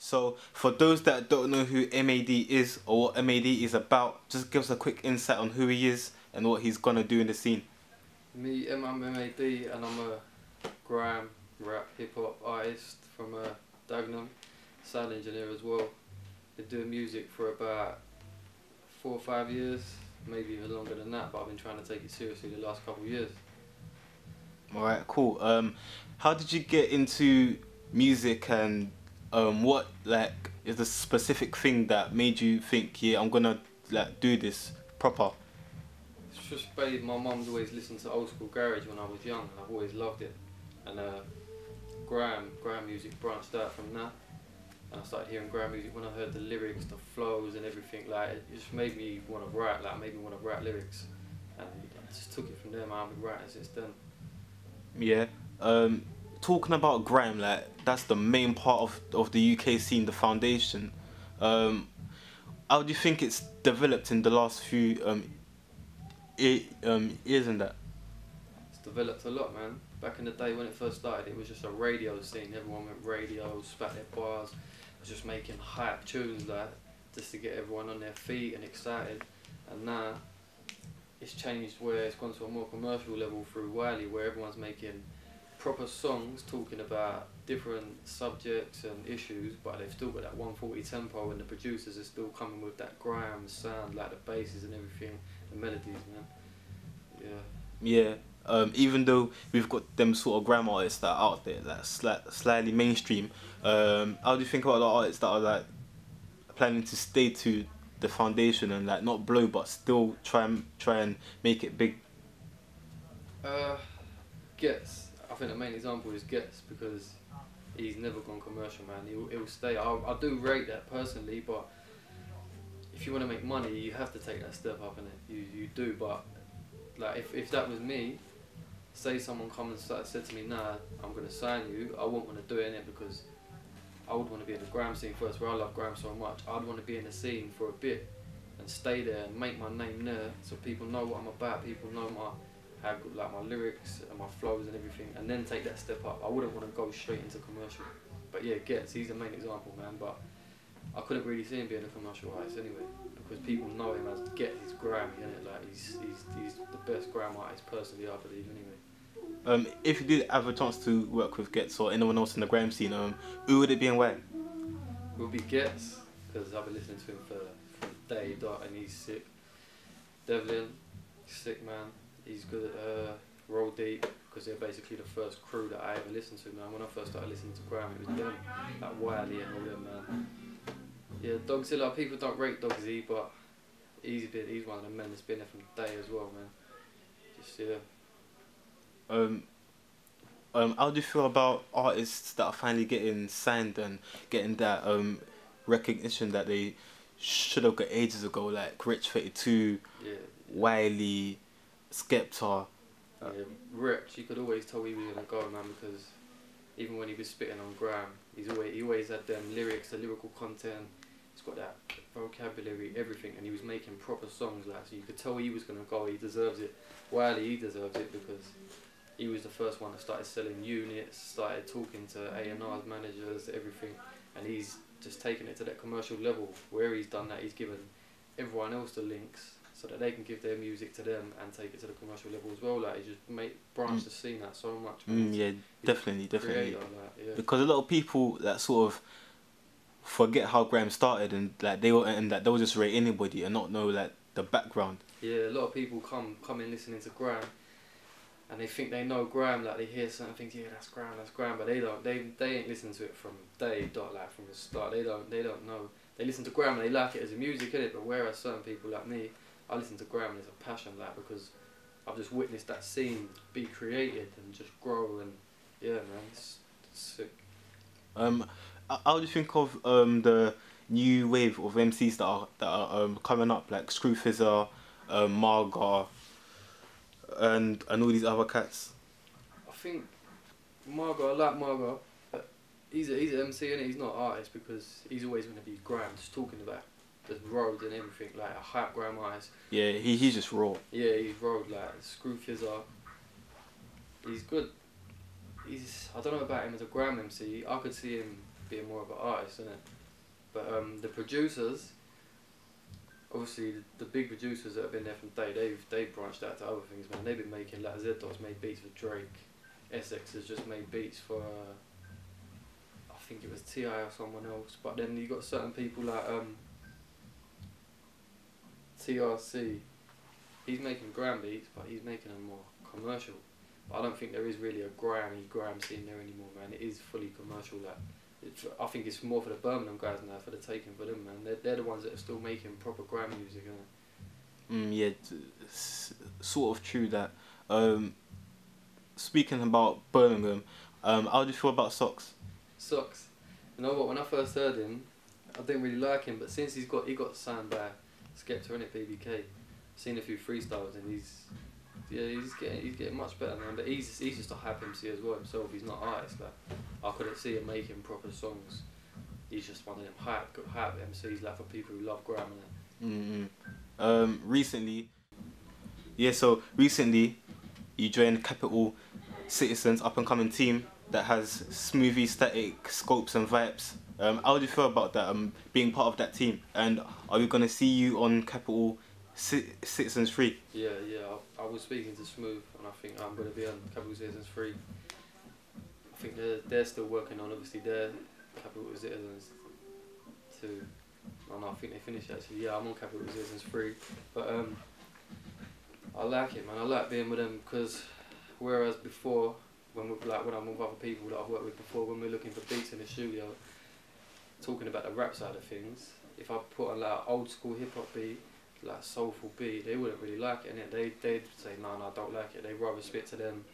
So, for those that don't know who M.A.D is or what M.A.D is about, just give us a quick insight on who he is and what he's gonna do in the scene. I'm M.A.D and I'm a grime, rap, hip hop artist from Dagenham, sound engineer as well. Been doing music for about 4 or 5 years, maybe even longer than that, but I've been trying to take it seriously the last couple of years. Alright, cool. How did you get into music, and what like is the specific thing that made you think, yeah, I'm gonna like do this proper? It's just my mum's always listened to old school garage when I was young, and I've always loved it. And grime music branched out from that. And I started hearing grime music when I heard the lyrics, the flows and everything. Like, it just made me want to write. Like, made me want to write lyrics, and I just took it from there. Man, I've been writing since then. Yeah. Talking about grime, like that's the main part of the UK scene, the foundation. Um, how do you think it's developed in the last few years and that? It's developed a lot, man. Back in the day when it first started, it was just a radio scene. Everyone went radio, spat their bars, was just making hype tunes, like, just to get everyone on their feet and excited. And now it's changed where it's gone to a more commercial level through Wiley, where everyone's making proper songs talking about different subjects and issues, but they've still got that 140 tempo, and the producers are still coming with that grime sound, like the basses and everything, the melodies, man. Yeah. Yeah. Even though we've got them sort of grime artists that are out there, like slightly mainstream. How do you think about the artists that are like planning to stay to the foundation and like not blow, but still try and make it big? Gets. I think the main example is Gets, because he's never gone commercial, man. He'll stay. I do rate that personally, but if you want to make money, you have to take that step up, innit? You do, but like if that was me, say someone come and said to me, nah, I'm gonna sign you, I wouldn't want to do it, innit? Because I would want to be in the grime scene first, where I love grime so much. I'd want to be in the scene for a bit and stay there and make my name there, so people know what I'm about, people know how good, like, my lyrics and my flows and everything, and then take that step up. I wouldn't want to go straight into commercial. But yeah, Gets, he's the main example, man. But I couldn't really see him being a commercial artist anyway, because people know him as Gets. He's grimy, innit? Like, he's the best grime artist personally, I believe, anyway. If you did have a chance to work with Gets or anyone else in the grime scene, who would it be and why? It would be Gets, because I've been listening to him from day dot, and he's sick. Devlin, sick, man. He's good at Roll Deep, because they're basically the first crew that I ever listened to, man. When I first started listening to grime, it was them, like Wiley and all them, man. Yeah, Dogzilla, people don't rate Dogzy, but he's one of the men that's been there from the day as well, man. Just, yeah. How do you feel about artists that are finally getting signed and getting that recognition that they should have got ages ago, like Rich 32, Yeah. Wiley, Skepta? Yeah, Rich, you could always tell he was gonna go, man, because even when he was spitting on grime, he always had them lyrics, the lyrical content. He's got that vocabulary, everything, and he was making proper songs, like, so you could tell he was gonna go. He deserves it. Wiley, he deserves it, because he was the first one that started selling units, started talking to A&R's managers, everything, and he's just taken it to that commercial level. Where he's done that, he's given everyone else the links so that they can give their music to them and take it to the commercial level as well. Like, he just branched the scene out so much, man. Yeah, definitely. Creator, like, yeah. Because a lot of people that sort of forget how grime started, and like they'll just rate anybody and not know like the background. Yeah, a lot of people come in listening to grime, and they think they know grime, like they hear certain things, yeah, that's grime, but they don't. They ain't listening to it from day dot, like from the start. They don't know. They listen to grime and they like it as a music, innit? But whereas certain people like me, I listen to grime and there's a passion, like, because I've just witnessed that scene be created and just grow, and yeah, man, it's sick. How do you think of the new wave of MCs that are coming up, like SmoothVee, Marga, and all these other cats? I think Marga, I like Marga, but he's an MC, and he's not an artist, because he's always going to be grime, just talking about the road and everything, like a hype grime artist. Yeah, he's just raw. Yeah, he's road, like SmoothVee. He's good. I don't know about him as a grime MC. I could see him being more of an artist, isn't it? But the producers, obviously the big producers that have been there from day, they've branched out to other things, man. They've been making, like Z-Dot's made beats for Drake, Essex has just made beats for I think it was T.I. or someone else. But then you got certain people like TRC. He's making grime beats, but he's making them more commercial. But I don't think there is really a grime scene there anymore, man. It is fully commercial. Like, I think it's more for the Birmingham guys now, for the taking for them, man. They're the ones that are still making proper grime music, isn't it? Yeah, it's sort of true that. Speaking about Birmingham, how do you feel about Socks? Socks. You know what? When I first heard him, I didn't really like him, but since he got signed by Skepta and BBK, seen a few freestyles and he's getting much better, man. But he's just a hype MC as well himself. He's not an artist. Like, I couldn't see him making proper songs. He's just one of them hype MCs, like, for people who love grime and that. Recently, you joined Captial Citizens up and coming team that has SmoothVee, Static, Scopes and Vibes. How do you feel about that? Being part of that team, and are we gonna see you on Captial Citizens 3? Yeah. I was speaking to Smooth, and I think I'm gonna be on Captial Citizens 3. I think they're still working on, obviously, their Captial Citizens 2. I think they finished actually. Yeah, I'm on Captial Citizens 3, but I like it, man. I like being with them, because whereas before, when I'm with other people that I've worked with before, when we're looking for beats in the studio, talking about the rap side of things, if I put on like old school hip hop beat, like soulful beat, they wouldn't really like it, innit? They'd say no, I don't like it. They'd rather spit to them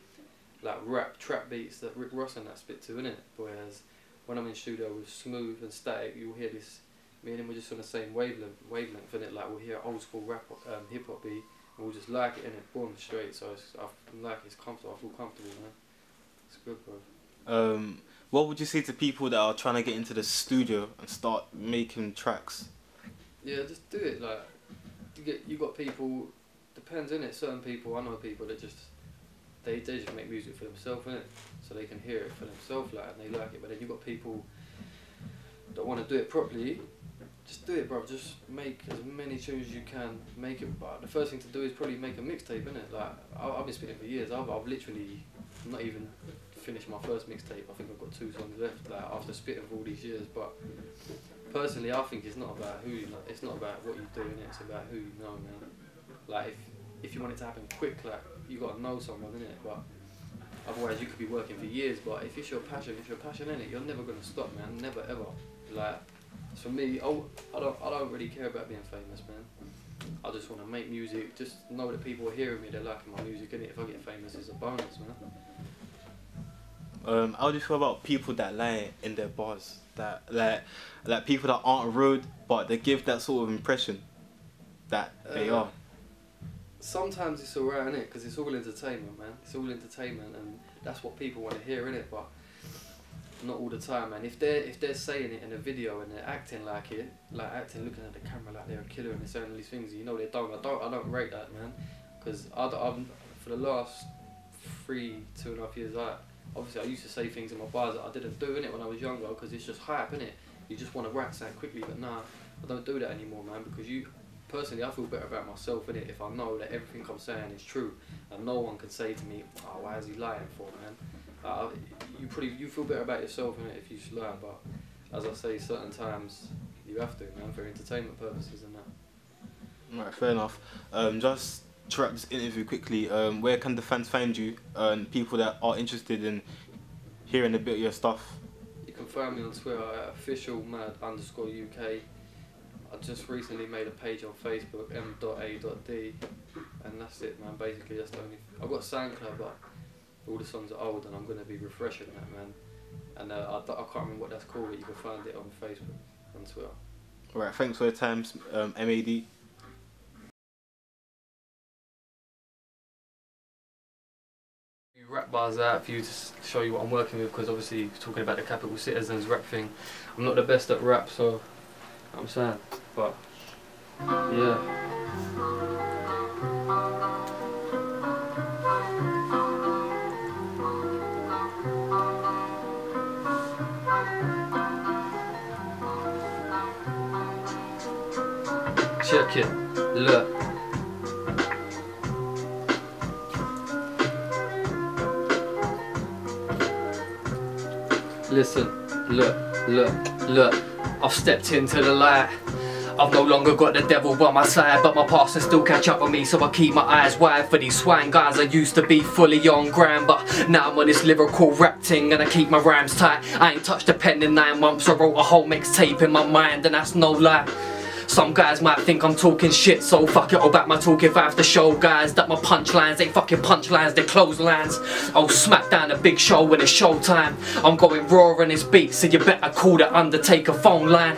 like rap trap beats that Rick Ross and that spit to, innit? Whereas when I'm in studio with Smooth and Static, you'll hear this. Me and him, we're just on the same wavelength, innit? Like, we'll hear old school rap hip hop beat, and we'll just like it, innit? Boom, straight. So it's comfortable. I feel comfortable, man. It's good, bro. What would you say to people that are trying to get into the studio and start making tracks? Yeah, just do it. Like, you got people. Depends, innit? Certain people, I know people that just they just make music for themselves, innit? So they can hear it for themselves, like, and they like it. But then you got people that want to do it properly. Just do it, bro. Just make as many tunes as you can. Make it. But the first thing to do is probably make a mixtape, innit? Like, I've been spitting for years. I've literally not even finished my first mixtape. I think I've got 2 songs left. Like, after spitting for all these years. But personally, I think it's not about who you know. It's not about what you're doing. It's about who you know, man. Like, if you want it to happen quick, like, you gotta know someone, innit? But otherwise, you could be working for years. But if it's your passion, in it, you're never gonna stop, man. Never ever. Like, for me, I don't really care about being famous, man. I just want to make music, just know that people are hearing me, they're liking my music, and if I get famous, it's a bonus, man. How do you feel about people that lie in their bars? That like people that aren't rude, but they give that sort of impression that they are. Sometimes it's alright, innit? Because it's all entertainment, man. It's all entertainment, and that's what people want to hear, innit? But not all the time, man. If they're saying it in a video and they're acting like it, like acting, looking at the camera like they're a killer and they're saying all these things, you know they don't. I don't rate that, man. Because I've for the last 2.5 years, obviously I used to say things in my bars that I didn't do, innit, when I was younger, because it's just hype, innit. You just want to rap sound quickly, but nah, I don't do that anymore, man. Because personally, I feel better about myself, innit, if I know that everything I'm saying is true, and no one can say to me, oh, why is he lying for, man? You feel better about yourself, innit, if you just lie. But as I say, certain times you have to, man, for entertainment purposes and that. Right, fair enough. Just to wrap this interview quickly, where can the fans find you and people that are interested in hearing a bit of your stuff? You can find me on Twitter at official_mad_UK. I just recently made a page on Facebook, M.A.D, and that's it, man. Basically, that's the only. I've got SoundCloud, but all the songs are old, and I'm going to be refreshing that, man. And I can't remember what that's called, but you can find it on Facebook and Twitter. Alright, thanks for your time, M.A.D. Rap bars out for you to show you what I'm working with, because obviously talking about the Captial Citizens rap thing, I'm not the best at rap, so you know what I'm saying, but yeah. Check it, look. Listen, look. I've stepped into the light. I've no longer got the devil by my side, but my past can still catch up with me, so I keep my eyes wide for these swine guys. I used to be fully on Grime, but now I'm on this lyrical rap ting, and I keep my rhymes tight. I ain't touched a pen in 9 months. I wrote a whole mixtape in my mind, and that's no lie. Some guys might think I'm talking shit, so fuck it all about my talk if I have to show guys that my punchlines ain't fucking punchlines, they're clotheslines. I'll smack down a big show when it's showtime. I'm going raw on this beat, so you better call the Undertaker phone line.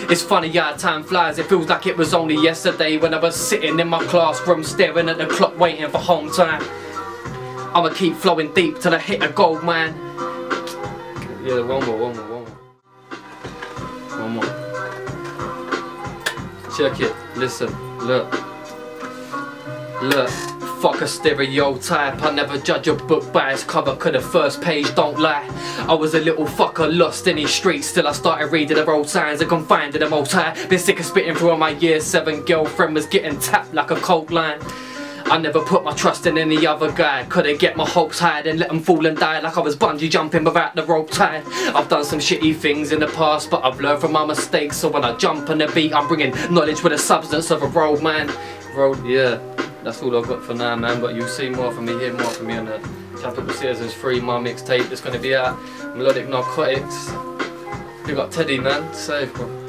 It's funny how time flies, it feels like it was only yesterday when I was sitting in my classroom staring at the clock waiting for home time. I'ma keep flowing deep till I hit a gold mine. Yeah, one more. Check it, listen, look. Fuck a stereotype, I never judge a book by its cover, cause the first page don't lie. I was a little fucker lost in these streets till I started reading the road signs and confined to the most high. Been sick of spitting through on my year 7 girlfriend was getting tapped like a coke line. I never put my trust in any other guy. Couldn't get my hopes high and let them fall and die like I was bungee jumping without the rope tied. I've done some shitty things in the past, but I've learned from my mistakes. So when I jump on the beat, I'm bringing knowledge with the substance of a road man. Yeah, that's all I've got for now, man. But you'll see more from me, hear more from me on the Captial Seasons 3, my mixtape that's going to be out. Melodic Narcotics. Big up Teddy, man. Safe, bro.